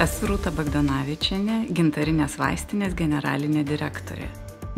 Esu Rūta Bagdonavičienė, Gintarinės vaistinės generalinė direktorė.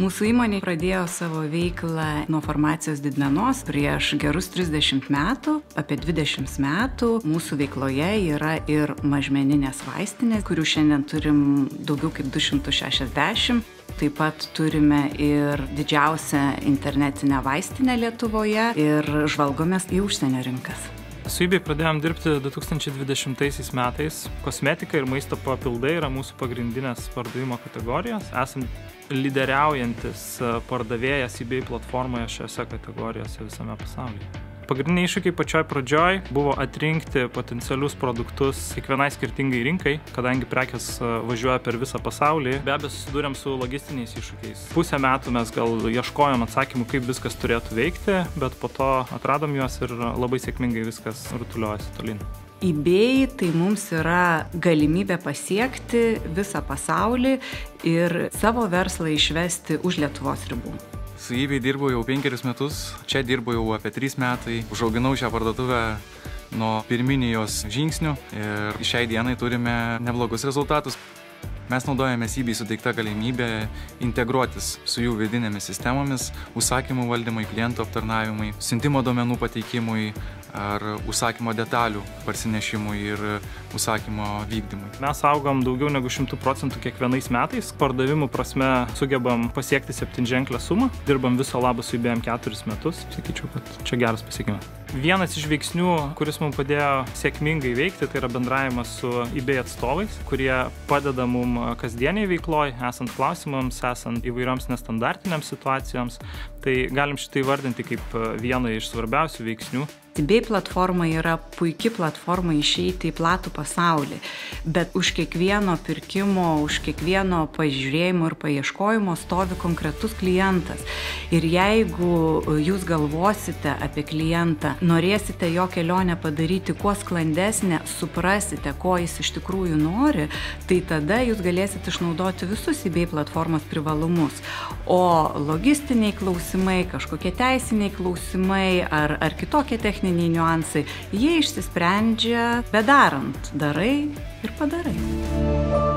Mūsų įmonė pradėjo savo veiklą nuo farmacijos didmenos prieš gerus 30 metų. Apie 20 metų mūsų veikloje yra ir mažmeninės vaistinės, kurių šiandien turim daugiau kaip 260. Taip pat turime ir didžiausią internetinę vaistinę Lietuvoje ir žvalgomės į užsienio rinkas. Su eBay pradėjom dirbti 2020 metais. Kosmetika ir maisto papildai yra mūsų pagrindinės pardavimo kategorijos. Esam lyderiaujantis pardavėjas eBay platformoje šiose kategorijose visame pasaulyje. Pagrindiniai iššūkiai pačioj pradžioj buvo atrinkti potencialius produktus kiekvienai skirtingai rinkai, kadangi prekės važiuoja per visą pasaulį. Be abejo, susidūrėm su logistiniais iššūkiais. Pusę metų mes gal ieškojom atsakymų, kaip viskas turėtų veikti, bet po to atradom juos ir labai sėkmingai viskas rutuliojasi tolyn. eBay tai mums yra galimybė pasiekti visą pasaulį ir savo verslą išvesti už Lietuvos ribų. Su eBay dirbu jau 5 metus, čia dirbu jau apie 3 metai. Užauginau šią parduotuvę nuo pirminių jos žingsnių ir šiai dienai turime neblogus rezultatus. Mes naudojamės eBay suteikta galimybė integruotis su jų vidinėmis sistemomis, užsakymų valdymui, klientų aptarnavimui, siuntimo duomenų pateikimui ar užsakymo detalių parsinešimui ir užsakymo vykdymui. Mes augam daugiau negu 100% kiekvienais metais. Pardavimų prasme sugebam pasiekti 7-ženklę sumą. Dirbam viso labo su eBay 4 metus. Sakyčiau, kad čia geras pasiekimas. Vienas iš veiksnių, kuris mums padėjo sėkmingai veikti, tai yra bendravimas su eBay atstovais, kurie padeda mums kasdieniai veikloj, esant klausimams, esant įvairioms nestandartiniams situacijoms. Tai galim šitą įvardinti kaip vieną iš svarbiausių veiksnių. eBay platforma yra puikia platforma išeiti į platų pasaulį, bet už kiekvieno pirkimo, už kiekvieno pažiūrėjimo ir paieškojimo stovi konkretus klientas. Ir jeigu jūs galvosite apie klientą, norėsite jo kelionę padaryti kuo sklandesnę, suprasite, ko jis iš tikrųjų nori, tai tada jūs galėsite išnaudoti visus eBay platformos privalumus. O logistiniai klausimai, kažkokie teisiniai klausimai ar kitokie techniniai niuansai, jie išsisprendžia bedarant, darai ir padarai.